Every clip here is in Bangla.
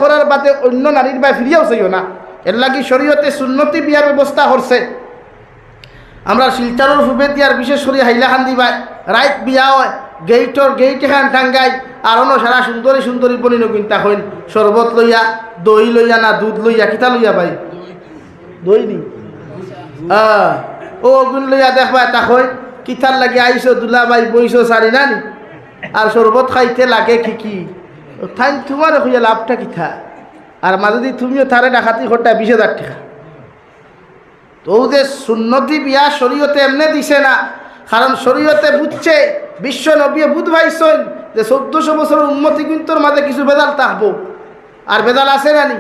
করার বাদে অন্য নারীর বাই ফিরিয়াও চাইও না। এর লাগি শরীয়তে সুন্নতি বিয়ার ব্যবস্থা করছে। আমরা শিলচারের ফুবে দিয়ার বিশেষ করে হাইলাকান্দি বাই রাইত বিয়া হয়, গেইট এখান টাঙ্গাই আর অন্য সারা সুন্দরী সুন্দরী বলি নগিনতা হইন শরবত লইয়া, দই লইয়া না দুধ লইয়া, কিতা লইয়া ভাই? দই নি ও গুণ লইয়া দেখবা তা হই কিতার লাগে আইসো দুলা ভাই বইসো সারি নানি আর শরবত খাইতে লাগে কি তাই তোমার হইয়া লাভটা কিথা? আর মাঝে যদি তুমিও তারে ডাকাতি ঘরটা 20,000 টাকা। তো যে সুন্নতি বিয়া শরীয়তে এমনি দিছে না, কারণ শরীয়তে বুঝছে বিশ্ব নবী বুধ ভাইছেন যে 1400 বছরের উন্মতি কিন্তু মাঝে কিছু বেদাল থাকবো। আর বেদাল আছে নানি?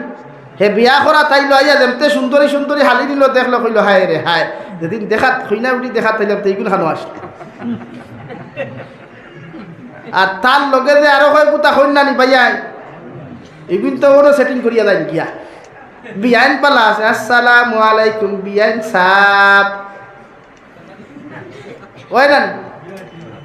হে বিয়া করা তাইলো আইয়া যেমতে সুন্দরী সুন্দরী হালি দিল, দেখলো কইলো হায় রে হায়, যেদিন দেখাত হইনা উঠি দেখাত তাইলাম তো এইগুলো খানো আসলো। আর তার লগে যে আরো কয় কোথা হইন নানি ভাইয়াই এগুলো তো ওরও সেটিং করিয়া দেন গিয়া বিয়াইন পালা আছে। আসসালামু আলাইকুম বিয়াইন সাপ ওই না।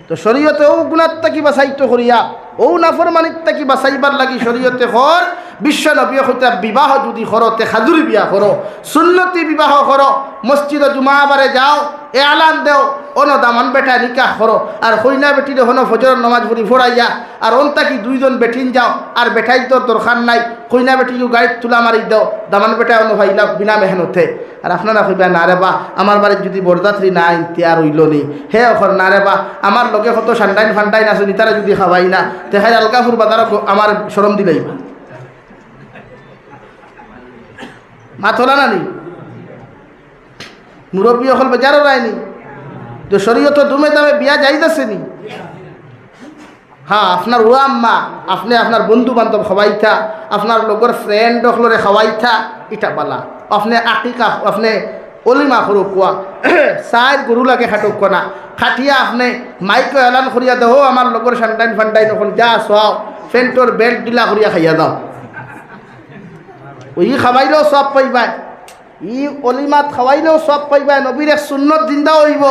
তো শরীয়তে ও গুণাত্মা কি বাছাইতো করিয়া ও নাফরমানিত্তা কি বাছাইবার লাগি শরীয়তে হর বিশ্ব নবী হইতে বিবাহ যদি করো তে খাজুরি বিয়া করো, সুন্নতি বিবাহ করো, মসজিদে জুমাবারে যাও, এ আলান দেও অন দামান বেটা নিকাহ করো। আর হইনা বেটিরে হন ফজর নামাজ পড়ি ফোড়াইয়া আর অন্তা কি 2 জন বেটিন যাও আর বেটাই তোর দরকার নাই, হইনা বেটিকে গাড়ির তুলা মারি দেও, দামান বেটা অন ভাইলা বিনা মেহনতে। আর আপনারা কইবা না রে বা আমার বাড়ির যদি বরযাত্রী না আনতে আর হইল নি, হে অখর না রে বা আমার লগে কত সান্ডাইন ফান্ডাইন আসুনি তারা যদি খাওয়াই না দেখাই আলকাপুর বাজার আমার শরম দিলেই মাথলা নানি মুরব্বী অকল বেজারও রায়নি। তো শরীয়ত দুমে দামে বিয়া যাইতেছে নি। হ্যাঁ আপনার ও আম্মা আপনি আপনার বন্ধু বান্ধব খাওয়াইথা, আপনার লগর ফ্রেন্ড অকলরে খাওয়াইথা, এটা বালা। আপনি আকিকা আপনি অলিমা করো কোয়া চার গরু লাগে খাটক না খাটিয়া আপনি মাইকে এলান করিয়া দেও আমার লগর সান্ডাইন ফান্ডাইন অকল যা চাও ফেন্টর বেল্ট ডিলা করিয়া খাইয়া দাও। ওই খাওয়াইলেও সব পাইবা, ই অলিমাত খাওয়াইলেও সব পাইবা। নবীর এক সুন্নত জিন্দা হইব।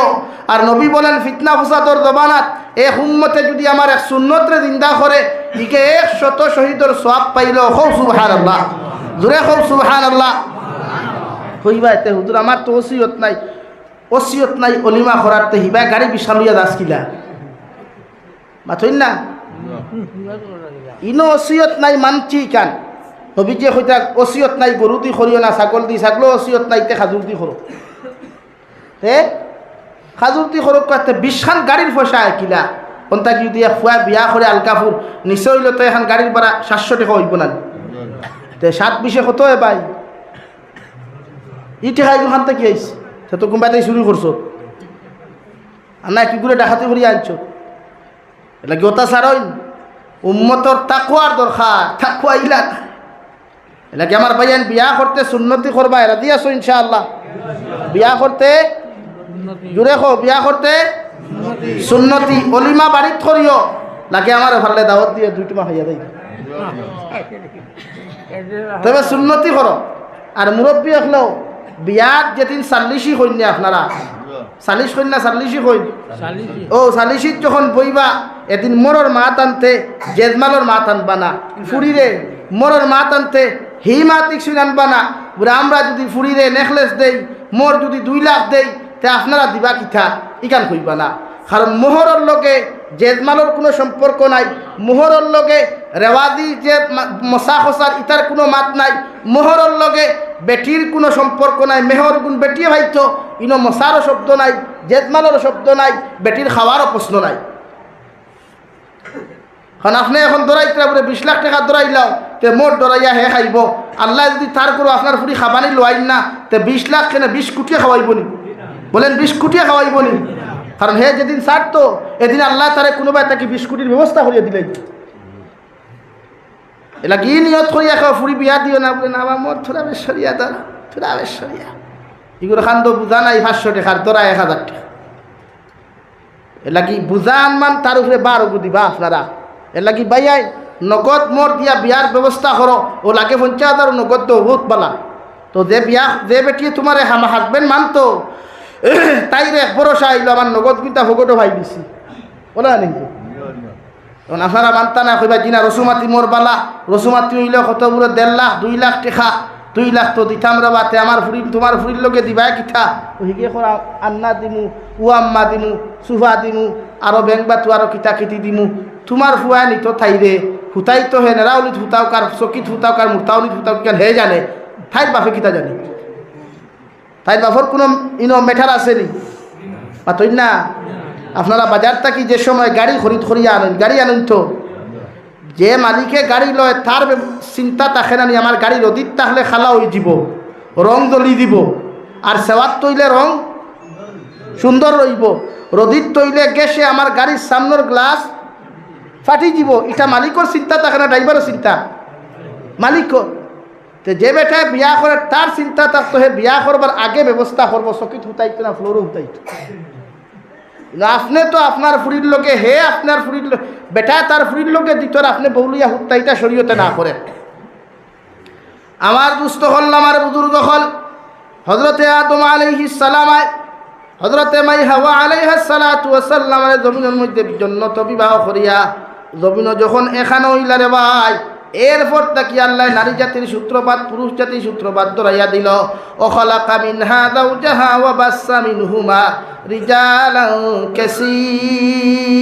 আর নবী বলেন ফিতনা ফসাদর জমানাত এক উম্মতে যদি আমার এক সুন্নতরে জিন্দা করে ইকে 100 শহীদর সব পাইলেও খৌ সুবহানাল্লাহ, জোরে খৌ সুবহানাল্লাহ হইবা। এতে হুজুর আমার তো ওসিয়ত নাই অলিমা করারতে হিবা গাড়ি বিশালুয়া দাস কিলা মাথইন না ইনো ওসিয়ত নাই মানছি কান নবী যে হইতা ওসিয়ত নাই গরু দি করিও না, ছাগল দি ছাগল ওসিয়ত নাই তে খাজুর দি করো, হে খাজুর দি করো কাতে 20 খান গাড়ির পয়সা কিলা কোনটা কি দিয়া ফুয়া বিয়া করে আলকাপুর নিশ্চয় হইল তো এখন গাড়ির ভাড়া 700 টাকা হইব না তে 7-20 কত এ ভাই ই টাকা এগুলো কি আইছে সে তো কোনবাই শুরু করছো আর না কি করে ডাকাতি করিয়া আনছো। এটা কি অত্যাচার হইন? উম্মতর তাকওয়ার দরকার, তাকওয়া ইলা এলাকি আমার ভাইয়ান বিয়া করতে সুন্নতি করবা এরা দিয়াছো ইনশাআল্লাহ। বিয়া করতে জুড়ে খো বিয়া করতে সুন্নতি অলিমা বাড়িত করিও লাগে আমার ভালে দাওয়াত দিয়ে 2 টুমা খাইয়া দেই, তবে সুন্নতি করো। আর মুরব্বী হলেও বিয়াত যেদিন 40 হইন না আপনারা 40 হইন না 40 হইন ও 40 যখন বইবা এদিন মোরর মাত আনতে জেজমালর মাত আনবা না, ফুরিরে মোরর মাত আনতে হি মাতিক শুন আনবা না। বলে আমরা যদি ফুরিরে নেকলেস দেই মোর যদি 2 লাখ দেই তে আপনারা দিবা কিথা ইকান কইবা না। কারণ মোহরের লগে জেজমালর কোনো সম্পর্ক নাই, মোহরের লগে রেওয়াজি যে মশা খসার ইতার কোনো মাত নাই, মোহরের লগে বেটির কোনো সম্পর্ক নাই। মেহর গুণ বেটিয়ে ভাইতো ইনো মশারও শব্দ নাই, জেজমালেরও শব্দ নাই, বেটির খাওয়ারও প্রশ্ন নাই। কারণ আপনি এখন দৌড়াইতে বলে 20 লাখ টাকা দৌড়াইলাও তে মোট দৌড়াইয়া হে খাইব। আল্লাহ যদি তার করো আপনার ফুরি খাবানি লোয়াইন না তে 20 লাখ কেন 20 কোটি খাওয়াইব নি? বলেন 20 কোটি খাওয়াইব নি? কারণ হে যেদিন ছাড়তো এদিন আল্লাহ তারে কোনোবাই তাকে 20 কোটির ব্যবস্থা করিয়া দিলেন। এলা কি নিয়ত করিয়া খাও ফুরি বিয়া দিও না বলে না মোর থোড়া বেশ সরিয়া দাও থোড়া বেশ সরিয়া এগুলো খান তো বুঝা নাই 500 টাকার তোরা 1000 টাকা এলা কি বুঝান মান তার উপরে 12 দিবা আপনারা। এলা কি ভাইয়াই নগদ মোর দিয়া বিয়ার ব্যবস্থা করো ও লাগে 50,000 নগদ তো বহুত বালা। তো যে বিয়া যে বেটিয়ে তোমার হাজবেন্ড মানতো তাই রে ভরসা আইলো আমার নগদ কিনটা ভোগটো ভাই দিছি বলা নাকি এখন আপনারা মানতা না কইবা জিনা রসুমাতি মোর বালা, রসুমাতি হইলে কত বড় 1.5 লাখ 2 লাখ টাকা, 2 লাখ তো দিতাম রে বাতে, আমার ফুরি তোমার ফুরির লোকে দিবা কিথা ওইকে করা আন্না দিমু, আম্মা দিমু, সুফা দিমু, আরো ব্যাংক বা আরো কিতা কিতি দিমু, তোমার ফুয়া নিত থাই রে হুতাই তো হে নেরাউলিত হুতাও কার চকিত হুতাও কার মুতাউলিত হুতাও কেন হে জানে, ঠাইর বাপে কিতা জানে, ঠাইর বাপর কোনো মেঠার আছে নি পাতই না। আপনারা বাজার থাকি যে সময় গাড়ি খরিদ করিয়া আনেন, গাড়ি আনেন তো যে মালিকে গাড়ি লয় তার চিন্তা থাকে না নি আমার গাড়ি রদিত তাহলে খালা হয়ে দিব, রং জ্বলি দিব, আর সেওয়াত তৈলে রং সুন্দর রইব, রদিত তৈলে গেছে আমার গাড়ির সামনের গ্লাস ফাটি দিব, এটা মালিকর চিন্তা থাকে না ড্রাইভারের চিন্তা, মালিকর। তো যে বেটায় বিয়া করে তার চিন্তা থাকতো হে বিয়া করবার আগে ব্যবস্থা করবো, চকিত হুতাইতো না ফ্লোরও হুতাইতো। আপনি তো আপনার ফুরির লোকে হে আপনার ফুরির বেটা তার ফুরির লোকে দিত, আপনি বৌলিয়া হুত্তাইটা শরীয়তে না করেন। আমার দুস্থ হল, আমার বুজুর্গ হল, হজরতে আদম আলাইহিস সালাম, হজরতে মাই হাওয়া আলাইহিস সালাতু ওয়াস সালামের জমিনের মধ্যে জন্নত বিবাহ করিয়া জমিন যখন এখানে হইলা রে ভাই, এরপর তাকি আল্লাহ নারী জাতির সূত্রপাত পুরুষ জাতির সূত্রপাত ধরাইয়া দিল। ও খালাকা মিনহা যাওজাহা ওয়া বাসসা মিনহুমা রিজালান কাসীরান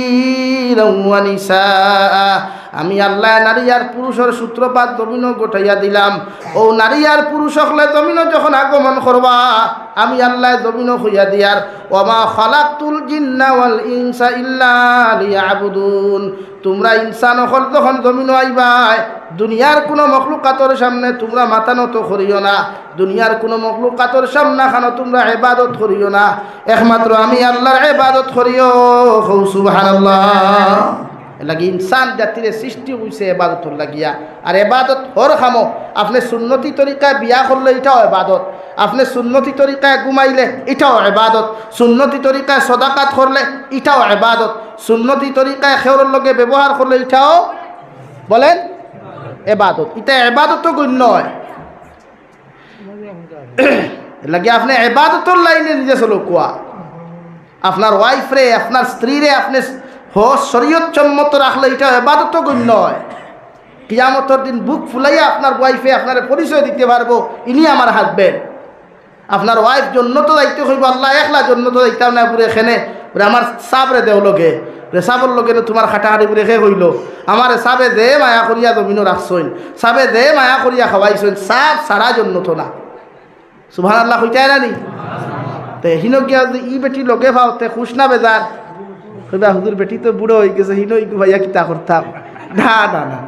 ওয়া নিসা। আমি আল্লাহ নারী আর পুরুষের সূত্রপাত জমিন গোটাইয়া দিলাম। ও নারী আর পুরুষ হলে জমিন যখন আগমন করবা আমি আল্লাহ জমিন হইয়া দিয়ার ওমা খালাকতুল জিন্না ওয়াল ইনসা ইল্লা লিয়াবুদুন। তোমরা ইনসান হল যখন জমিন আইবাই দুনিয়ার কোনো মখলুকাতর সামনে তোমরা মাথা নত করিও না, দুনিয়ার কোনো মখলুকাতর সামনে খানো তোমরা ইবাদত করিও না, একমাত্র আমি আল্লাহর ইবাদত করিও। সুবহানাল্লাহ। লাগি ইনসান জাতির সৃষ্টি হইছে ইবাদতর লাগিয়া, আর ইবাদত হর খামো আপনি সুন্নতি তরিকায় বিয়া করলে এটাও ইবাদত, আপনি সুন্নতি তরিকায় ঘুমাইলে এটাও ইবাদত, সুন্নতি তরিকায় সদাকাত করলে এটাও ইবাদত, সুন্নতি তরিকায় খেউরের লগে ব্যবহার করলে এটাও বলেন ইবাদত। এটা ইবাদত তো গণ্য হয়। লাগে আপনি ইবাদতর লাইনে নিজে চলো কোয়া, আপনার ওয়াইফ রে আপনার স্ত্রী রে আপনি শরীয়ত সম্মত রাখলে এটা ইবাদত গণ্য হয়। কিয়ামতের দিন বুক ফুলাইয়া আপনার ওয়াইফে আপনার পরিচয় দিতে পারবো ইনি আমার হাজবেন্ড। আপনার ওয়াইফ জন্নত যাইতে হইব, আল্লাহ একলা জন্নত যাইতাম না পুরে এখানে আমার সাবরে দেও লগে সাবর লগে তোমার খাটাখাটি পুরে খে হইল, আমার সাবে দে মায়া করিয়া জমিনও রাখছইন, সাবে দে মায়া করিয়া খাওয়াইছইন, সাব সারা জন্নত না। সুবহানাল্লাহ হইতাই না নি? তে হিনো গিয়া ই বেটি লগে পাও তে খুশ না বেজার কইবা হুজুর বেটি তো বুড়ো হয়ে গেছে হিনো ইকু ভাইয়া কিতা করতাম। না না না,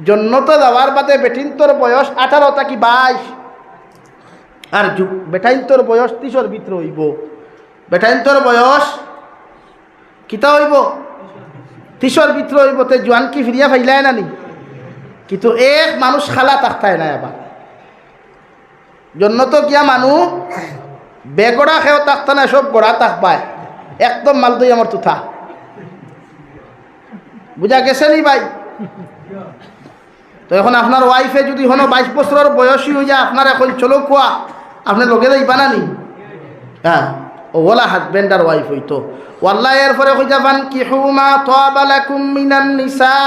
জন্নত যাওয়ার বাদে বেটিন তোর বয়স 18 তা কি 22, আর বেটাইন তোর বয়স 30-এর ভিতরে হইব, বেটাইন তোর বয়স কিতা হইব 30-এর ভিতরে হইব। তে জোয়ান কি ফিরিয়া ফাইলাই না নি? কিন্তু এক মানুষ খালা থাকতায় না, আবার জন্নত গিয়া মানুষ বেগড়া খেয়েও থাকতা না, সব গড়া থাকবায় একদম মালদই আমার তুথা। বুঝা গেছে নি ভাই? তো এখন আপনার ওয়াইফে যদি হনো 22 বছরের বয়সী হয়ে যায়, আপনার এখন চলো কোয়া আপনি লগে যাইবা না নি? হ্যাঁ, ওলা হাজবেন্ড আর ওয়াইফ হইতো। ওয়াল্লাহ এরপরে হই যাবান কি হুমা তাবা লাকুম মিনান নিসা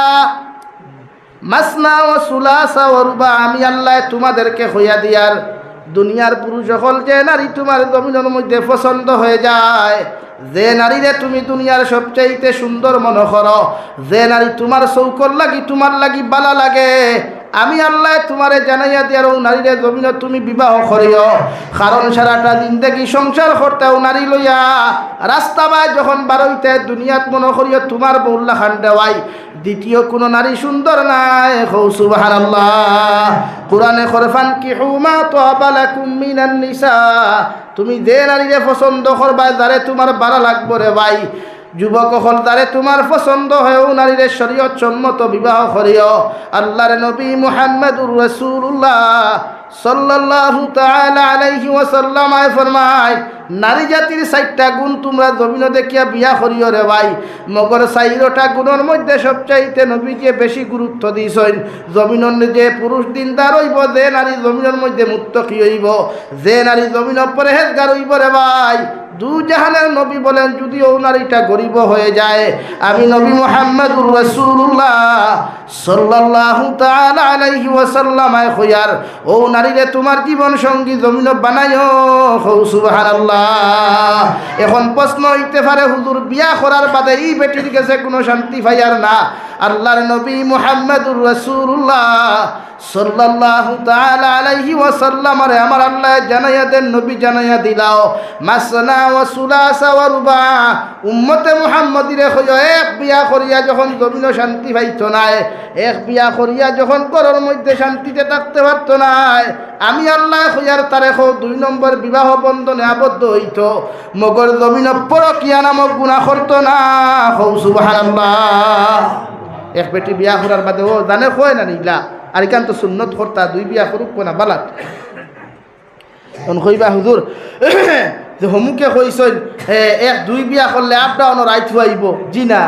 মাসনা ওয়া সুলাসা ওয়া রুবা। আমি আল্লাহ তোমাদেরকে হইয়া দিয়ার দুনিয়ার পুরুষ সকল যে নারী তোমার জমিনের মধ্যে পছন্দ হয়ে যায়, যে নারীরে তুমি দুনিয়ার সবচাইতে সুন্দর মনে করো, যে নারী তোমার চৌকর লাগি তোমার লাগি বালা লাগে, আমি আল্লাহ তোমারে জানাইয়া দিয়ার ও নারীরে জমিনে তুমি বিবাহ করিও। কারণ সারাটা জিন্দেগি সংসার করতেও নারী লইয়া রাস্তা বাই যখন বারইতে দুনিয়াত মনে করিও তোমার বউল্লা খান দেওয়াই, দ্বিতীয় কোনো নারী সুন্দর নাই। সুবহানাল্লাহ। কোরআনে খরফান কি হুমা তাবা লাকুম মিনান নিসা, তুমি যে নারীরে পছন্দ করবা যারে তোমার ভালো লাগবে রে ভাই, যুবক হল তারে তোমার পছন্দ হয়েও নারীরে শরীয়ত সম্মত বিবাহ করিও। আল্লাহর নবী মুহাম্মদুর রাসূলুল্লাহ সাল্লাল্লাহু তাআলা আলাইহি ওয়াসাল্লাম ফরমায়, নারী জাতির 4টা গুণ তোমরা জমিনে দেখিয়া বিয়া করিও রে ভাই। মগর 4টা গুণের মধ্যে সবচাইতে নবীকে বেশি গুরুত্ব দিয়েছেন। জমিনের যে পুরুষ দিনদার হইব, যে নারী জমিনের মধ্যে মুত্তাকি হইব, যে নারী জমিন পরেহেজগার হইব রে ভাই, দু জাহানের নবী বলেন যদি ও নারীটা গরিব হয়ে যায়, আমি নবী মুহাম্মদুর রাসূলুল্লাহ সাল্লাল্লাহু তাআলা আলাইহি ওয়াসাল্লাম খয়ার ও নারীরে তোমার জীবন সঙ্গী জমিন বানায়ো। সুবহানাল্লাহ। এখন প্রশ্ন হইতে পারে হুজুর বিয়া করার বাদে এই বেটির কাছে কোনো শান্তি পাইয়ার না? আল্লাহর নবী মুহাম্মদুর রাসূলুল্লাহ সাল্লাল্লাহু তাআলা আলাইহি ওয়াসাল্লাম আরে আমার আল্লাহ জানাইয়া দেন, নবী জানাইয়া দিলাও মাসনা ওয়া সুলাসা ওয়া রুবা। উম্মতে মুহাম্মদিরে কইও এক বিয়া করিয়া যখন জমিন শান্তি পাইতো না, এক বিয়া করিয়া যখন ঘরের মধ্যে শান্তিতে থাকতে পারতো না, আমি আল্লাহ কইয়ার তারে কও 2 নম্বর বিবাহ বন্ধনে আবদ্ধ হইতো, মগর জমিন পরকিয়া নামক গুনাহ করতো না। সুবহানাল্লাহ। এক বেটি বিয়া করার বাদে ও জানে কয় না নিলা আর এখান তো সুন্নত করতা 2 বিয়া করুক না বালাত তখন কইবা হুজুর যে হমুকে কইছেন 1-2 বিয়া করলে আপডা অন রাইট হইব। জি না,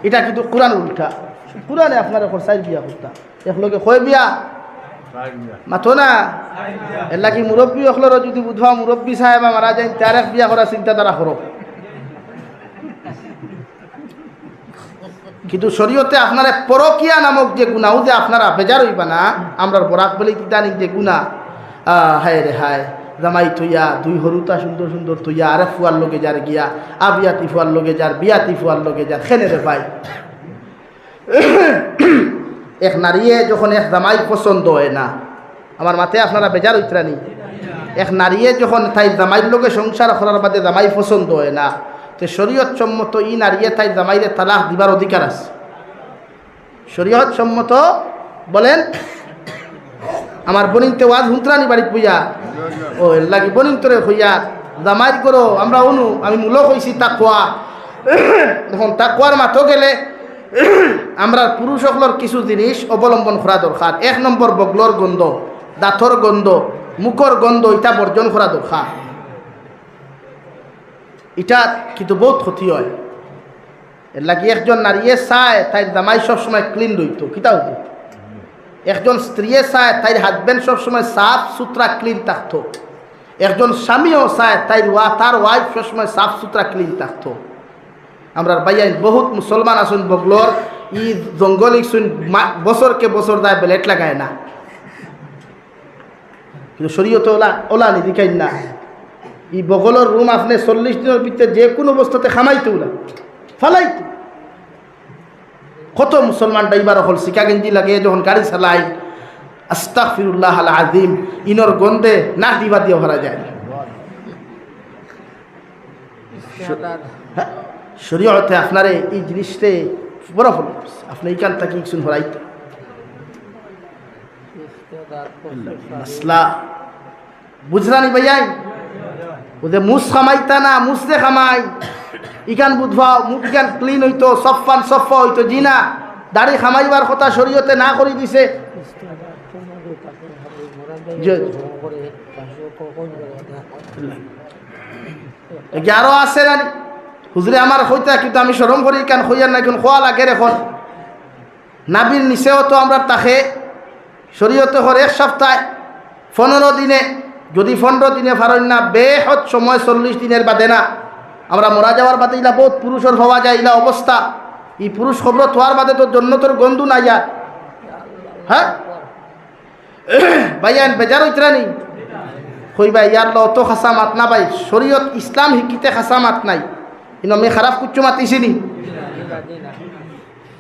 এটা কিন্তু কোরআন উল্টা। কোরআনে আপনারা 4 বিয়া করতা, এক লগে কয় বিয়া মাথো না। এর লাগি মুরব্বী হলর যদি বুধবা মুরব্বী সাহেব মারা যায় তার এক বিয়া করার চিন্তাধারা করো। কিন্তু শরীয়তে আপনারা পরকিয়া নামক যে গুনাহ যে আপনারা বেজার হইবা না, আমরা বরাক বলে জানি যে গুনাহ, হায় রে হায় জামাই থইয়া 2 হরুতা সুন্দর সুন্দর থইয়া আরে ফুয়ার লগে যার গিয়া আবিয়াতি ফুয়ার লগে যার বিয়াতি ফুয়ার লগে যার খেনে রে ভাই। এক নারীয়ে যখন এক জামাই পছন্দ হয় না, আমার মাথায় আপনারা বেজার হইতরানি, এক নারীয়ে যখন তাই জামাইয়ের লগে সংসার করার বাদে জামাই পছন্দ হয় না, তো শরীয়ত সম্মত ই নারীয়ে তাই জামাইরে তালাক দিবার অধিকার আছে। শরীয়ত সম্মত বলেন। আমার বনিনতে ওয়াজ হুঁতরানি বাড়িত বইয়া ও এর লাগি বনিন তোরে হইয়া জামাইর করো আমরা অনু আমি মূল হইছি তাকওয়া। এখন তাকওয়ার মাথো গেলে আমরা পুরুষ সকলের কিছু জিনিস অবলম্বন করা দরকার। 1 নম্বর বগলর গন্ধ, দাঁতর গন্ধ, মুখর গন্ধ এটা বর্জন করা দরকার। এটা কিন্তু বহুত ক্ষতি হয়। এর লাগি একজন নারীয়ে চায় তাই জামাই সবসময় ক্লিন রইত, কিতা হইত। একজন স্ত্রীয়ে চায় তাই হাজবেন্ড সবসময় সাফ সুতরা ক্লিন থাকতো। একজন স্বামীও চায় তাই তার ওয়াইফ সবসময় সাফ সুতরা ক্লিন থাকতো। আমরা বাইয়াই বহুত মুসলমান আসুন বগলর ই জঙ্গলি শুন বছরকে বছর যায় বেলেট লাগায় না, কিন্তু শরীয়তে ওলা নি দিকাই না। ই বগলর রুম আপনি 40 দিনের ভিতরে যে কোনো অবস্থাতে খামাইতে ওলা ফালাইতে। কত মুসলমান ড্রাইভার হল শিকা গেঞ্জি লাগে যখন গাড়ি চালাই আস্তাগফিরুল্লাহ আল আযীম ইনর গন্ধে না দিবা দিয়ে ভরা যায়। শরীয়তে আপনারে এই জিনিসটা বড় হল আপনি এইখান থেকে কিছু হরাইতে মাসলা বুঝরানি ভাইয়াই ওদের মুস খামাইতা না মুসরে খামাই ইখান বুধবা মুখ ইখান ক্লিন হইতো সফান সফা হইতো। জি না, দাড়ি খামাইবার কথা শরীয়তে না করে দিছে। আরো আছে না হুজুরে আমার হইতা কিন্তু আমি শরম করি কেন হইয়ার না কেন খোয়া লাগে। এখন নাবির নিচেও তো আমরা তাকে শরীয়তে হর 1 সপ্তাহে 15 দিনে, যদি 15 দিনে ফারেন না বেহদ সময় 40 দিনের বাদে না আমরা মরা যাওয়ার বাদে ইলা বহুত পুরুষের হওয়া যায় ইলা অবস্থা। এই পুরুষ খবর থার বাদে তো জন্নতর গন্ধু নাই আর। হ্যাঁ ভাইয়ান বেজার হইতরানি কইবা ইয়ার ল অত খাসা মাত না ভাই। শরীয়ত ইসলাম শিকিতে খাসা মাত নাই, কিন্তু আমি খারাপ কুচ্ছু মাতিছিনি।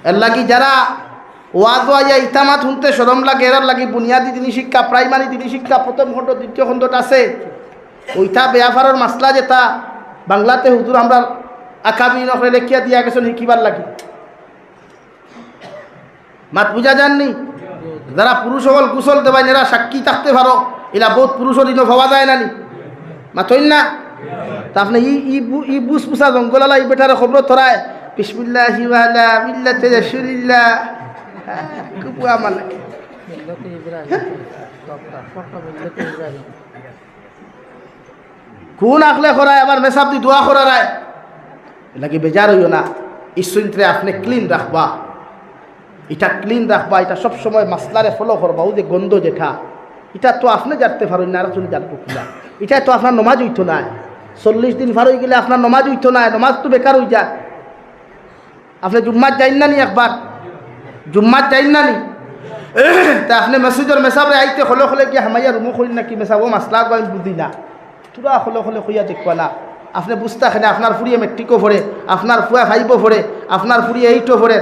এর লাগি যারা ওয়াজ ওয়াইয়া ইতামাত শুনতে সরম লাগে এরার লাগি বুনিয়াদী দিনী শিক্ষা, প্রাইমারি দিনী শিক্ষা 1ম খণ্ড 2য় খণ্ডত আছে। ওইটা বেয়াফারর মাসলা যেটা বাংলাতে হুজুর আমরা আকাবি নকলে লেখিয়া দিয়া গেছেন শিকিবার লাগি। মাত বুঝা যাননি? যারা পুরুষ সকল কুশল দেবাই এরা সাক্ষী থাকতে পারো, এরা বহুত পুরুষের দিনও ভাবা যায় নানি মাতইন না। তা আপনি ই বুস পুষা জঙ্গলালা ই বেটারে খবর ধরায় বিসমিল্লাহি ওয়া আলা মিল্লাতি রাসূলিল্লাহ খুব আমার লাগে। কোন আখলে করায় আবার মেসাব দি দোয়া করায় লাগে। বেজার হইও না, ইসুন্ত্রে আপনি ক্লিন রাখবা, এটা ক্লিন রাখবা, এটা সবসময় মাসলারে ফলো করবা। ও যে গন্ধ যেটা এটা তো আপনি জানতে পারেন না, আর তুমি জানবো কিনা? এটা তো আপনার নমাজ হইতো না, 40 দিন পার হয়ে গেলে আপনার নমাজ হইতো না, নমাজ তো বেকার হয়ে যায়। আপনি জুম্মাত যাইন না নি? একবার জুম্মাত যাইন না নি? তা আপনি মেসেজের মেসাবরে আইতে হলে হলে কি হামাইয়া রুমো করি নাকি মেসাব ও মাসলা আমি বুঝি না, তোরা হলে হলে হইয়া দেখবা না। আপনি বুঝতে না আপনার ফুরিয়ে মেট্রিকও পড়ে, আপনার ফুয়া ফাইভও পড়ে, আপনার ফুরিয়ে 8ও পড়ে,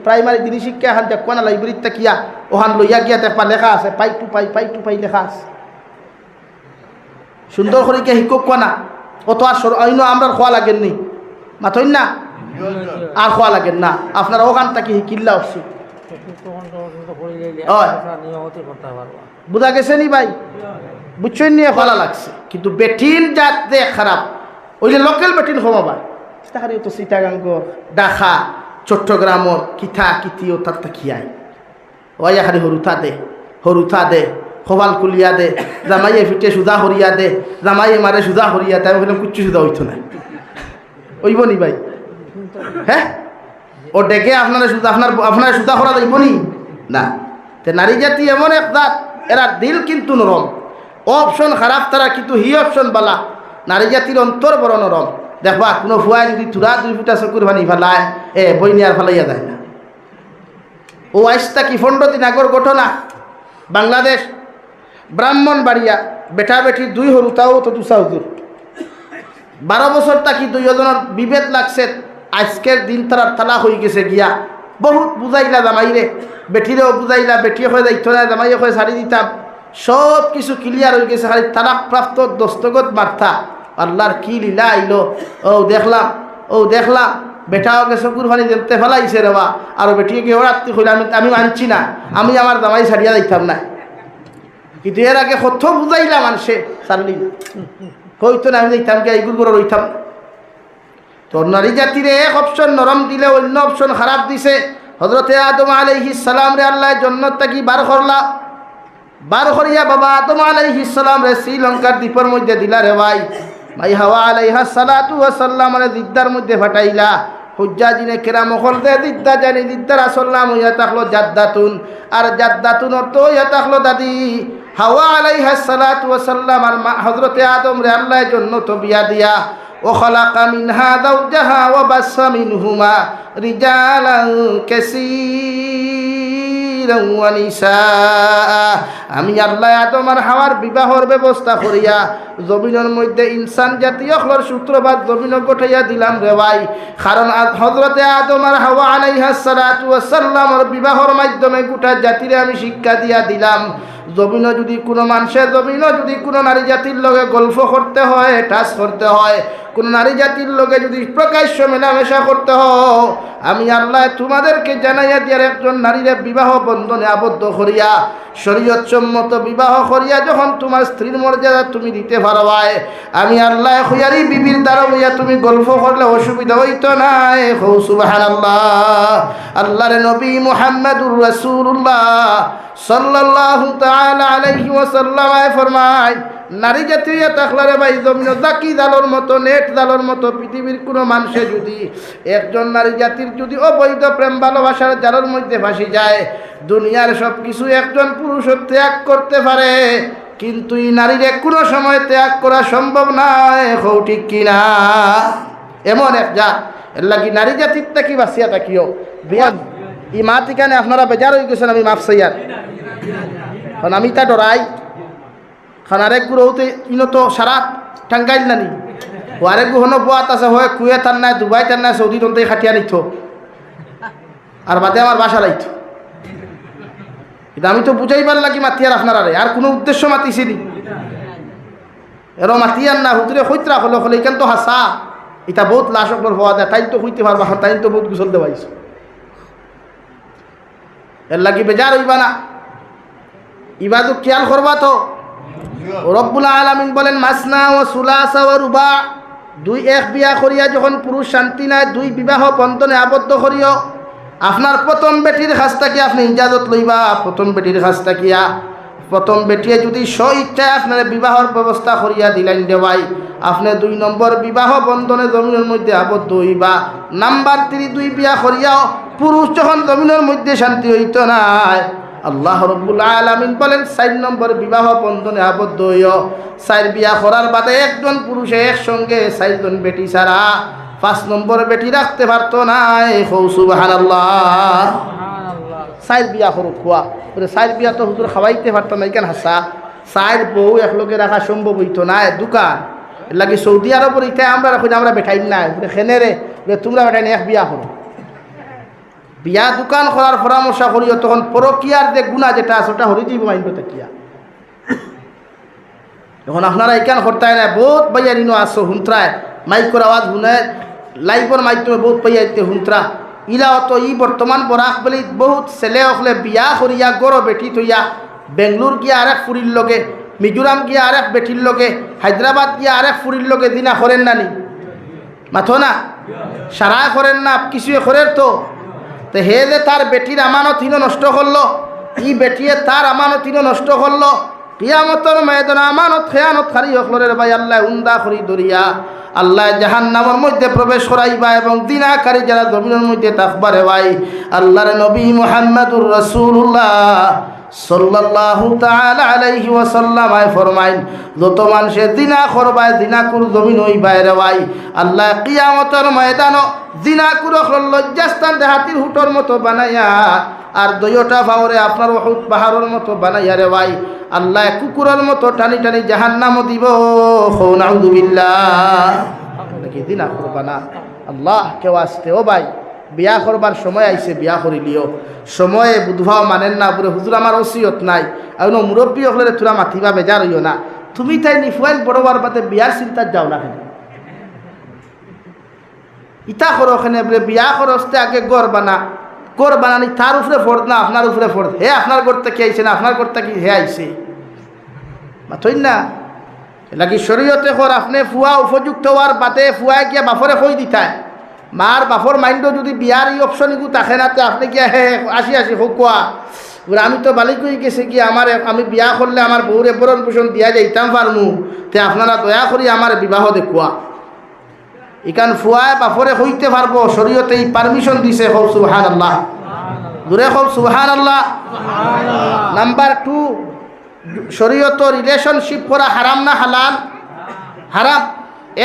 প্রাইমারি দিনী শিক্ষা এখান দেখবা না, লাইব্রেরিতে কিয়া ওখান লইয়া গিয়া দেখবা লেখা আছে পাই টু পাই লেখা আছে। সুন্দর করে গিয়া শিক্ষক না অত আর অন্য আমরা খোয়া লাগেন নি মাথইন না আর খোয়া লাগেন না, আপনারা ওখান থেকে শিকিল্লা উঠছি। বুঝা গেছে নি ভাই? বুঝছেন নিয়ে ভালো লাগছে, কিন্তু বেটিন জাত দে খারাপ ওই যে লোকাল বেটিন কমাবার তো চিটাগাঙ্গর ডাকা চট্টগ্রামর কিথা কিতিও তার তাকিয়াই ওই খালি হরুথা দে খোবাল কুলিয়া দে, জামাইয়ে ফিটে সুদা হরিয়া দে, জামাইয়ে মারে সুদা হরিয়া দে। আমি বললাম কুচ্ছু সুদা হইতো না, ওইব নি ভাই? হ্যাঁ ও ডেকে আপনারা সুদা করা যাইব নি না। তে নারী জাতি এমন এক জাত, এরা দিল কিন্তু নরম, অপশন খারাপ তারা কিন্তু হি অপশন বালা। নারী জাতির অন্তর বড় নরম। দেখবা কোনো ফুয়াই যদি তুরা 2 ফুটা চকুর পানি ফেলায় বই নিয়ে আর ফেলাইয়া যায় না। ও আইসটা কি 15 দিন আগর ঘটনা, বাংলাদেশ ব্রাহ্মণবাড়িয়া বেটা বেটি 2 হরুতাও তো দুসা হুজুর 12 বছর তাকি 2 জনের বিভেদ লাগছে। আজকের দিন তারা তালাক হয়ে গেছে গিয়া। বহুত বুঝাইলা জামাইরে, বেটিরেও বুঝাইলা, বেটিয়ে হয়ে যাইতো না, জামাইয়ে হয়ে ছাড়ি দিতাম, সব কিছু ক্লিয়ার হয়ে গেছে, খালি তালাক প্রাপ্ত দস্তগত মার্থা। আল্লাহর কি লীলা আইলো। ও দেখলাম বেটাও গেছে কুরবানি দেখতে ফেলাইছে রে বা, আর বেটিয়ে গিয়ে রাত্রি হইলে আমি মানছি না, আমি আমার জামাই ছাড়িয়া যাইতাম না। কিন্তু এর আগে কত বুঝাইলা মানুষে ছাড়লি কইতো না, আমি যাইতাম কি এইগুলো করে রইতাম। তো নারী জাতিরে এক অপশন নরম দিলে অন্য অপশন খারাপ দিছে। হযরতে আদম আলাইহিস সালাম রে আল্লাহ জান্নাত থেকে বার করিয়া বাবা আদম আলাইহিস সালাম রে শ্রীলঙ্কার দ্বীপের মধ্যে দিলা রে ভাই হাওয়া আলাইহাস সালাতু ওয়াস সালাম রে দিদার মধ্যে ফাটাইলা। হুজ্জাজিনে কেরাম হল দে দিদা জানি দিদার আসল নাম হইয়া থাকলো জাদ্দাতুন, আর জাদ্দাতুন অর্থ হইয়া থাকলো দাদি। হাওয়া আলাইহাস সালাতু ওয়াস সালাম আর হযরতে আদম রে আল্লাহ জান্নাত বিয়া দিয়া وخلق منها زوجها وبث منهما رجالا كثيرا ونساء। আমি আল্লাহ আদম আর হাওয়ার বিবাহর ব্যবস্থা করিয়া জমিনের মধ্যে ইনসান জাতীয় হলর সূত্রপাত জমিন গোটাইয়া দিলাম রে ভাই। কারণ হযরতে আদম আর হাওয়া আলাইহিস সালাতু ওয়াস সালামের বিবাহর মাধ্যমে গোটা জাতিরে আমি শিক্ষা দিয়া দিলাম, জমিনও যদি কোনো মানুষের জমিনও যদি কোনো নারী জাতির লগে গল্প করতে হয়, টাচ করতে হয়, কোনো নারী জাতির লগে যদি প্রকাশ্য মেলামেশা করতে হয়, আমি আল্লাহ তোমাদেরকে জানাইয়া দিয়ার একজন নারীর বিবাহ বন্ধনে আবদ্ধ করিয়া শরীয়ত সম্মত বিবাহ করিয়া যখন তোমার স্ত্রীর মর্যাদা তুমি দিতে পারবাই, আমি আল্লাহ খুয়ারি বিবির দ্বারা হইয়া তুমি গল্প করলে অসুবিধা হইতো না। সুবহানাল্লাহ। আল্লাহর নবী মুহাম্মদুর রাসূলুল্লাহ সাল্লাল্লাহু তাআলা আলাইহি ওয়াসাল্লাম ফরমায়, নারী জাতীয় তাকলারে ভাই জমিন জাকি জালোর মতো নেট জালোর মতো পৃথিবীর কোনো মানুষে যদি একজন নারী জাতির যদি অবৈধ প্রেম ভালোবাসার জালোর মধ্যে ফাঁসি যায়, দুনিয়ার সব কিছু একজন পুরুষ ত্যাগ করতে পারে, কিন্তু এই নারীরে কোনো সময় ত্যাগ করা সম্ভব নয়। হও ঠিক কিনা? এমন এক যা এর লাগি নারী জাতির তাকি বাঁচিয়া থাকিও। বিয়া ই মা ঠিকানে আপনারা বেজার হয়ে গেছেন, আমি মাফ চাইয়ার, কারণ আমি তা ডরাই। কারণ আরেক গুলো হতে ইনো তো সারা টাঙ্গাইল নানি, ও আরেক গু হনো বোয়াত আছে হয় কুয়ে তার নাই, দুবাই তার নাই, সৌদি তন্তে খাটিয়া নিত, আর বাদে আমার বাসা লাইত। কিন্তু আমি তো বুঝাইবার লাগি মাতিয়ার আপনারা আর কোনো উদ্দেশ্য মাতিছিনি, এর মাতিয়ার না হুতুরে হইতরা হলো হলে এখান তো হাসা এটা বহুত লাশ অকর হওয়া যায়, তাই তো হইতে পারবা, তাই তো বহুত গুছল দেওয়াইছ। এর লাগি বেজার হইবা না, ইবাদু খেয়াল করবা তো। রব্বুল আলামিন বলেন মাসনা ও সুলাসা ও রুবা, 2-1 বিয়া করিয়া যখন পুরুষ শান্তি নাই 2 বিবাহ বন্ধনে আবদ্ধ করিও। আপনার প্রথম বেটির কাছ থেকে আপনি ইজাজত লইবা, প্রথম বেটির কাছ থাকিয়া প্রথম বেটিয়ে যদি স্ব-ইচ্ছায় আপনার বিবাহর ব্যবস্থা করিয়া দিলেন দেওয়াই, আপনি 2 নম্বর বিবাহ বন্ধনে জমিনের মধ্যে আবদ্ধ হইবা। নাম্বার 3 2 বিয়া করিয়াও পুরুষ যখন জমিনের মধ্যে শান্তি হইত না, আল্লাহ রব্বুল আলামিন বলেন 4 নম্বর বিবাহ বন্ধনে আবদ্ধ হইও। 4 বিয়া করার বাদে একজন পুরুষে একসঙ্গে 4 জন বেটি ছাড়া 5 নম্বর বেটি রাখতে পারতো না। সুবহানাল্লাহ। 4 বিয়া করো খোয়া 4 বিয়া তো হুজুর খাওয়াইতে পারতো না, কেন হাসা 4 বউ একলগে রাখা সম্ভব হইতো না। দোকান লাগে সৌদি আরবের ইটা আমরা রাখি, আমরা বেঠাই না খেনে রে তোমরা বেঠাই না, এক বিয়া করো। বিয়া দোকান করার পরামর্শ করিও, তখন পরকিয়ার যে গুণা যেটা আছে ওটা হরি যাইব মাইন্ড কিয়া। এখন আপনারা এখান করতে না, বহুত বাইয়ারিনো আসো হুন্ত্রায় মাইকর আওয়াজ শুনে লাইভর মাধ্যমে বহুত পাইয়াইতে হুন্ত্রা ইলা অত ই বর্তমান বরাক বলি বহুত ছেলে হলে বিয়া করিয়া গড় বেটি থইয়া বেঙ্গলোর গিয়া আরেক ফুরির লগে, মিজোরাম গিয়া আরেক বেটির লগে, হায়দ্রাবাদ গিয়া আরেক ফুরির লগে দিনা করেন নানি মাথো না সারা করেন না, কিছুয়ে করেন তো হে যে তার বেটির আমানত হিনো নষ্ট করলো, ই বেটিয়ে তার আমানত হিনো নষ্ট করলো। কিয়ামতের ময়দানে আমানত খেয়ানত খারি হকলরের ভাই আল্লাহ উন্দা করি দরিয়া আল্লাহ জাহান্নামের মধ্যে প্রবেশ করাইবা এবং দিনাকারী যারা জমিনের মধ্যে থাকবারে ভাই আল্লাহর নবী মুহাম্মদুর রাসূলুল্লাহ সাল্লাল্লাহু তাআলা আলাইহি ওয়াসাল্লাম ফরমাইন, যত মানুষে জিনা করবায় জিনাকুর জমিন হইবায় রে ভাই আল্লাহ কিয়ামতের ময়দানে জিনাকুর লজ্জাস্থান হাতির হুটর মতো বানাইয়া আর দইটা ভাওরে আপনার উহুদ পাহাড়ের মতো বানাইয়া রে ভাই আল্লাহ কুকুরের মতো টানি টানি জাহান্নামে দিব। নাউযুবিল্লাহ। নাকি জিনা করবা না আল্লাহ কেউ আসতে ও ভাই বিয়া করবার সময় আইছে, বিয়া করিলিও সময়ে বুধবাও মানেন না, বলে হুজুর আমার ওসিয়ত নাই আর মুরব্বী হলে তোরা মাথিবা বেজার হইও না, তুমি তাই নিফুয়াইল বড়বার বাদে বিয়ার চিন্তা যাও না কেন ইটা করো ওখানে বলে বিয়া করতে আগে গড় বানানি তার উপরে ফোর্দ না আপনার উপরে ফোর্দ, হে আপনার করতে কি আইছে না আপনার করতে কি হে আইছে মাথই না লাগি শরীয়তে কর আপনি ফুয়া উপযুক্ত হওয়ার বাদে ফুয়ায় গিয়া বাফরে কই দিতায় মার বাফর মাইন্ডও যদি বিয়ার এই অপশন এগুলো থাকে না তো আপনি গিয়া হে আসি হোকুয়া বলে আমি তো বালিক হয়ে গেছে কি আমার আমি বিয়া করলে আমার বউরে বরণ পোষণ দিয়া যাইতাম পারমু, তে আপনারা দয়া করি আমার বিবাহ দেখুয়া। এখান ফুয়ায় বাফরে হইতে পারবো, শরীয়তে এই পারমিশন দিছে। হোক সুবহানাল্লাহ, দূরে হোক সুবহানাল্লাহ। নাম্বার 2, শরীয়ত রিলেশনশিপ করা হারাম না হালাল? হারাম।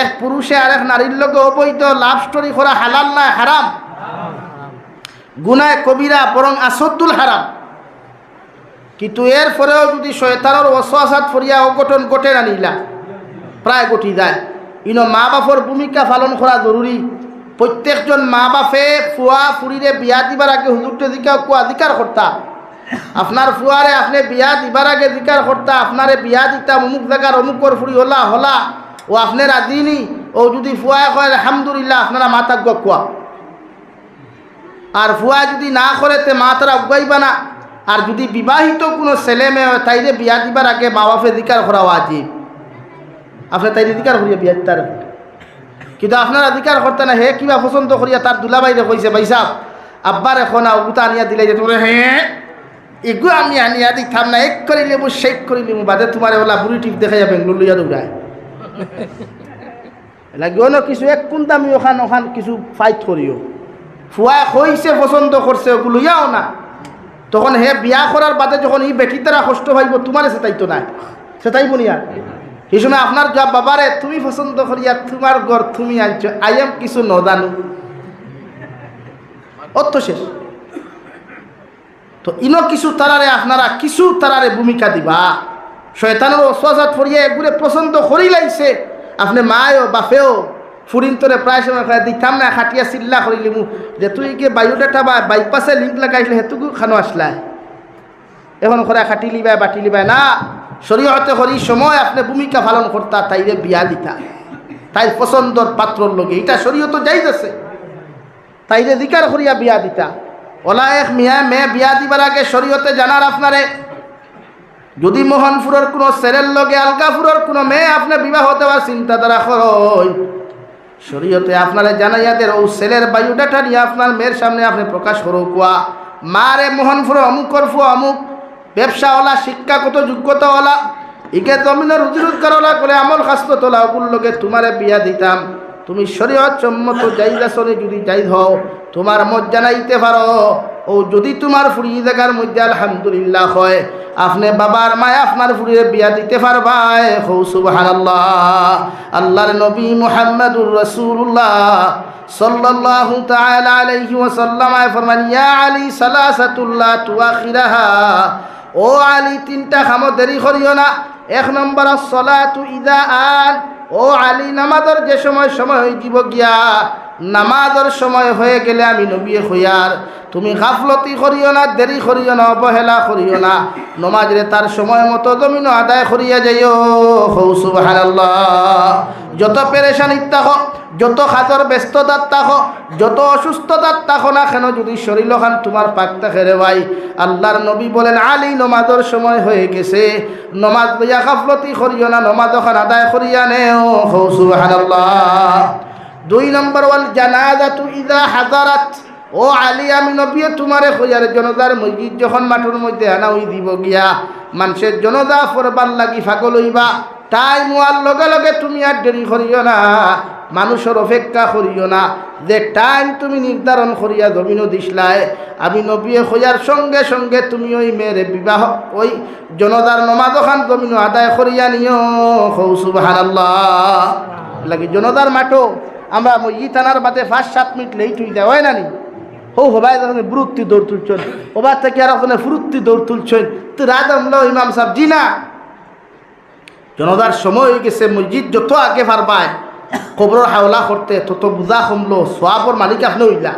এক পুরুষে আরেক নারীর লগে অবৈধ লাভ স্টোরি করা হালাল না হারাম? গুনাহ কবিরা বরং আসদ্দুল হারাম। কিন্তু এর পরেও যদি শয়তানের ওয়াসওয়াসাত ফরিয়া অঘটন ঘটে না নিলা প্রায় ঘটি যায়, ইনো মা বাপর ভূমিকা পালন করা জরুরি। প্রত্যেকজন মা বাপে ফুয়া ফুরিরে বিয়া দিবার আগে হুজুরকে অধিকার করতা, আপনার ফুয়ারে আপনি বিয়া দিবার আগে অধিকার করতা, আপনারে বিয়া দিতাম অমুক জায়গার অমুকর ফুরি হলা ও আপনার আদিনি ও যদি ফুয়া কয় আলহামদুলিল্লাহ আপনারা মাতা গুয়া, আর ফুয়া যদি না করে তে মা তারা উগাইবা না। আর যদি বিবাহিত কোনো ছেলে মেয়ে তাইরে বিয়া দিবার আগে মা বাপে অধিকার করা ওয়াজিব, আপনার তাই অধিকার করিয়া বিয়া দিতার, কিন্তু আপনার অধিকার করতে না হে কিবা পছন্দ করিয়া তার দুলাবাইরে কইছে ভাই সাহেব আব্বার এখন ওগুতা আনিয়া দিলে যে তোমরা হ্যাঁ এগু আমি আনিয়া দিতাম না, এক করিলে মু শেক করিলে মু বাদে তোমার ওলা বুড়ি টিপ দেখা যাবে বেঙ্গলোর লইয়া দৌড়ায় লাগিও না কিছু এক কোন দামি ওখান কিছু ফাইট করিও। ফুয়া কইছে পছন্দ করছে ওগুলো লইয়াও না, তখন হে বিয়া করার বাদে যখন এই বেটি তারা কষ্ট পাইব তোমার সেটাইতো না, সেটাইব নি আর এই সময় আপনার যা বাবারে তুমি পছন্দ করিয়া তোমার ঘর তুমি আনছো, আই এম কিছু নজানো অত শেষ। তো ইনো কিছু তারারে আপনারা কিছু তারারে ভূমিকা দিবা, শয়তানের ওয়াসওয়াসাত ফরিয়া এগুলো পছন্দ করি লাইছে আপনি মায়ও বাপেও ফুরিন তোরে প্রায় সময় দিতাম না খাটিয়া চিল্লা করিলি মু যে তুই কি বায়োডাটা বা বাইপাসে লিঙ্ক লাগাইছিলে হেতুকু খানো আসলাই এখন করে খাটি লিবাই বাটি লিবাই না। শরীয়তে করি সময় আপনি ভূমিকা পালন করতা, তাইরে বিয়া দিতা তাই পছন্দর পাত্রর লগে, এটা শরীয়ত জায়েজ আছে, তাইরে জিকার করিয়া বিয়া দিতা। ওলা এক মিয়া মেয়ে বিয়া দিবার আগে শরীয়তে জানার আপনারে যদি মোহনপুরের কোনো ছেলের লগে আলগাপুরের কোনো মেয়ে আপনি বিবাহ দেওয়ার চিন্তাধারা করই, শরীয়তে আপনারা জানাইয়াদের ও ছেলের বায়োডাটা নিয়ে আপনার মেয়ের সামনে আপনি প্রকাশ করো কুয়া মারে মোহনপুরের অমুকর ফুয়া অমুক ব্যবসাওয়ালা শিক্ষাগত যোগ্যতাওয়ালা ইকে জমিনের রুজি রোজগারওয়ালা করে আমল খাস্ত তোলা ওগুলোর লগে তোমারে বিয়া দিতাম, তুমি শরীয়ত সম্মত জাইজ আসলে যদি জাইজ হও তোমার মত জানাইতে পারো ও যদি তোমার ফুরি জায়গার মধ্যে আলহামদুলিল্লাহ হয় আপনি বাবার মায় আপনার ফুরিয়ে বিয়া দিতে পারবাই। হৌ সুবহানাল্লাহ। আল্লাহর নবী মুহাম্মদুর রাসূলুল্লাহ সাল্লাল্লাহু তাআলা আলাইহি ওয়াসাল্লাম ফরমান ইয়া আলী সালাসাতুল্লাহ তুআখিরাহা, ও আলী তিনটা খামো দেরি করিও না। এক নম্বর সলাতু ইদা আন, ও আলী নামাজের যে সময় হয়ে দিব গিয়া নামাজের সময় হয়ে গেলে আমি নবী হইয়ার তুমি গাফলতি করিও না, দেরি করিও না, অবহেলা করিও না, নমাজরে তার সময় মতো জমিন আদায় করিয়া যাইও। হৌ সুবহানাল্লাহ। যত পেরেশানিত থাকো, যত হাতর ব্যস্ততার থাকো, যত অসুস্থতার থাকো না কেন, যদি শরীর খান তোমার পাক থাকে রে ভাই, আল্লাহর নবী বলেন আলী নমাজের সময় হয়ে গেছে, নমাজ লইয়া গাফলতি করিও না, নমাজ খান আদায় করিয়া নেও। হৌ সুবহানাল্লাহ। 2 নম্বর ওয়াল জানাজাতু ইযা হাযারাত, ও আলী আমি নবী তোমারে কইয়ার জনজার মসজিদ যখন মাঠের মধ্যে আনা হই দিব গিয়া মানুষের জনজা পড়বার লাগি ফাগল হইবা, টাইম হওয়ার লগে লগে তুমি আর দেরি করিও না, মানুষের অপেক্ষা করিও না। যে টাইম তুমি নির্ধারণ করিয়া জমিনও দিসলাই, আমি নবী কইয়ার সঙ্গে সঙ্গে তুমি ওই মেয়ের বিবাহ ওই জনজার নমাজ খান জমিনও আদায় করিয়া নিও। হৌ সুবহানাল্লাহ। লাগি জনজার মাঠও আমরা ই থানার বাদে 5-7 মিনিট লেট হয়ে যায়, হয় না নি? হো হবাই যখন বুরুত্তি দৌড় তুলছেন, ওবার থেকে আর ওখানে ফুরুত্তি দৌড় তুলছেন, তো রাত আমলো ইমাম সাহেব জি না জনতার সময় হয়ে গেছে, মসজিদ যত আগে পারবায় কবরের হাওলা করতে তত বুঝা কমলো, সোয়াবর মালিক আপনি হইলা।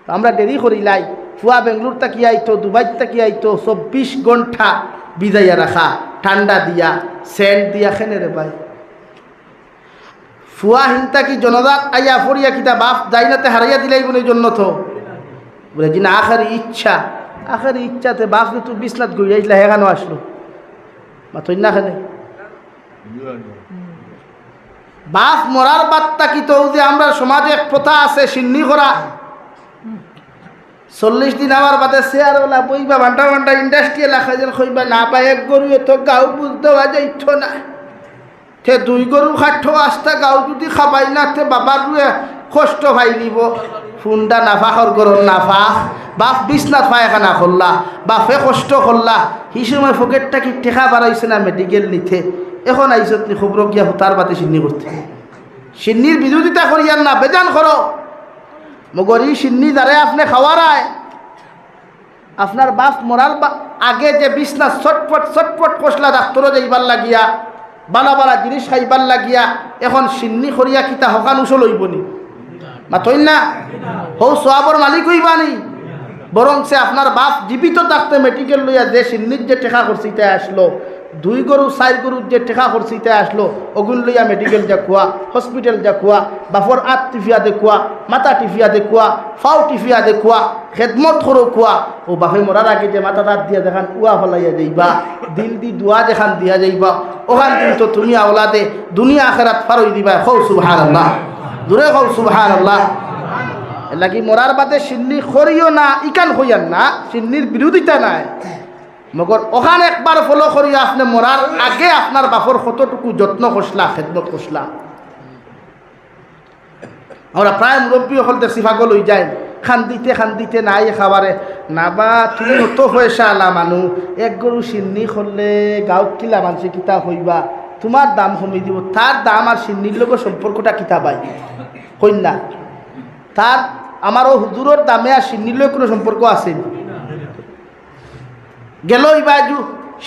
আমরা দেরি করিলাই, ফুয়া বেঙ্গলোর তাকি আইতো, দুবাই তাকি আইতো, 24 ঘন্টা বিদাইয়া রাখা, ঠান্ডা দিয়া সেন্ট দিয়া খেনে রে ভাই। ফুয়া হিনতা কি জনজাত আইয়া ফরিয়া কিতা বাপ যাইনাতে হারাইয়া দিলাই বলে জন্য তো বলে জি না আখারি ইচ্ছাতে বাপ তো বিছনাত ঘুরিয়াইছিলা হেখানো আসলো মাথই না খানে বাপ মরার বার্তা কি তো যে আমরা সমাজে এক প্রথা আছে সিন্নি করা, 40 দিন আমার বাদে শেয়ারওয়ালা বইবা ঘন্টা ঘন্টা ইন্ডাস্ট্রিয়াল আখাজের খইবা না পায় এক গরু এত গাও বুঝতে বাজে ইচ্ছ না, তে 2 গরু খাঠো আস্তা গাও যদি খাবাই না তে বাবার রুয়ে কষ্ট ভাই নিব। ফুন্ডা নাফাখর গরম নাফা বাপ বিছনাথ পায়খানা করলা, বাপে কষ্ট করলা, সেই সময় পকেটটা কি টেকা বাড়াইছে না মেডিকেল নিতে, এখন আইসত নি খবর গিয়া হুতার বাতে সিন্নি করতে। সিন্নির বিরোধিতা করিয়ার না, বেজান করো মগরি সিন্নি দ্বারে আপনি খাওয়ারায় আপনার বাপ মরার আগে যে বিছনা ছটফট কষলা ডাক্তরও যাইবার লাগিয়া বালা বালা জিনিস খাইবার লাগিয়া এখন সিন্নি করিয়া কিতা হকান উসল হইবনি মাতই না, হৌ সোয়াবর মালিক হইবানি, বরং সে আপনার বাপ জীবিত থাকতে মেডিকেল লইয়া যে সিন্নির যে টেকা করছিতে আসলো, 2 গরু 4 গরুর যে টেকা করছিতে আসলো, ওগুন লইয়া মেডিকেল যা খুয়া, হসপিটাল যা খুয়া, বাপর আত টিফিয়া দেখুয়া, মাথা টিফিয়া দেখুয়া, ফাও টিফিয়া দেখুয়া, খেদমত করো খুয়া, ও বাপে মরার আগে যে মাথা দাঁত দিয়া দেখান উয়া ফলাইয়া যাইবা, দিল দি দুয়া দেখান দিয়া যাইবা, ওখান কিন্তু তুমি আওলাদে দুনিয়া আখেরাত ফারই দিবা। হৌ সুবহানাল্লাহ, দূরে হৌ সুবহানাল্লাহ। লাগি মরার বাদে সিন্নি করিও না ইকান হইয়ান না, সিন্নির বিরোধিতা নাই, মগর ওখান একবার ফলো করিয়া আপনি মরার আগে আপনার বাপর কতটুকু যত্ন করছলা, খেদমত করছলা। আমরা প্রায় মুরব্বী হল দেখছি পাগল হয়ে যায়, খান্দিতে নাই খাবারে না, বা তুমি অত পয়সা আলা মানুষ, 1 গরু সিন্নি করলে গাঁৱত কিলা মানুষে কিতা হইবা, তোমার দাম কমি দিব, তার দাম আর সিন্নির লোক সম্পর্কটা কিতা পাই কন্যা, তার আমারও হুজুরের দামে আর সিন্নির লোক কোনো সম্পর্ক আছে গেল ইবাজু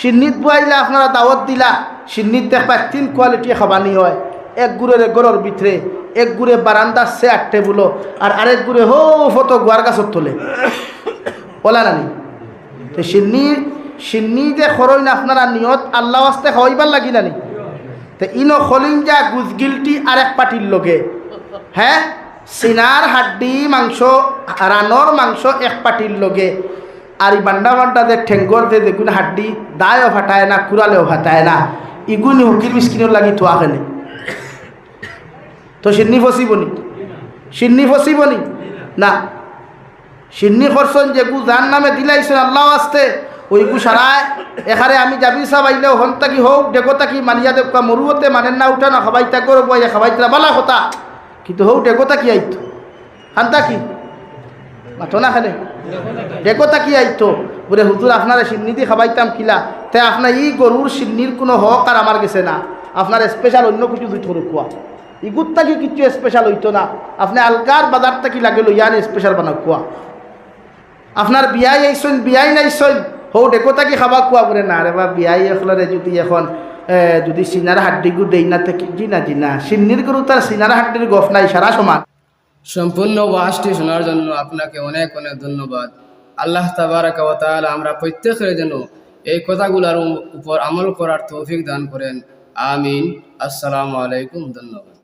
সিন্নিত বুয়াইলা আপনারা দাওয়াত দিলা, সিন্নিত দেখবা 3 কোয়ালিটি খাবানি হয়, 1 গুড়ের গরর ভিতরে, 1 গুড়ে বারান্দার চেয়ার টেবুলো, আর আরেক গুড়ে হো ফটো গোয়ার গাছত তোলে বলা নানি। তো সিন্নি যে খরই না আপনারা নিয়ত আল্লাহ আস্তে খাওয়াইবার লাগি নানি, তো ইনো খলিঞ্জা গুজগিলটি আর এক পাটির লগে, হ্যাঁ সিনার হাড্ডি মাংস রানর মাংস 1 পাটির লগে, আর এই বান্ডা যে ঠেঙ্গর যে দেখুন হাড্ডি দায়ও ফাটায় না, কুড়ালেও ফাটায় না, ইগুনি হুকির মিসকিনের লাগি থোয়া খেলে, তো সিন্নি ফসিবনি না, সিন্নি করছেন যেগু যার নামে দিলাইছেন আল্লাহ আসতে ওইগু সারায় এখানে আমি যাবি সব আইলেও হন তাকি হোক ডেকো তাকি মানিয়া দেখা মরুতে মানেন না উঠা না খাবাইতা করো বই খাবাইতা বালা কথা, কিন্তু হোক ডেকো তাকি আইতো হান্তা কি মাথো না খেলে ডেকো তাকি আইতো বলে হুজুর আপনার সিন্নি দিয়ে খাবাইতাম কিলা তাই আপনার ই গরুর সিন্নির কোনো হক আর আমার গেছে না, আপনার স্পেশাল অন্য কিছু দুই থরু খোয়া ইগুত থাকি কিছু স্পেশাল হইতো না, আপনি আলকার বাজার থাকি লাগে লইয়ান স্পেশাল বানা খোয়া। আপনার বিয়াই আইসন বিয়াই নাইসন হো ডেকো তাকি খাবা খোয়া বলে না রে বা বিয়াই এখলরে যদি এখন যদি সিনার হাড্ডি গু দেই না থেকে জি না সিন্নির গরু তার সিনার হাড্ডির গফ নাই সারা সমান। সম্পূর্ণ ওয়াজটি শোনার জন্য আপনাকে অনেক অনেক ধন্যবাদ। আল্লাহ তাবারাকা ওয়া তাআলা আমরা প্রত্যেকের জন্য এই কথাগুলোর উপর আমল করার তৌফিক দান করেন। আমিন। আসসালামু আলাইকুম। ধন্যবাদ।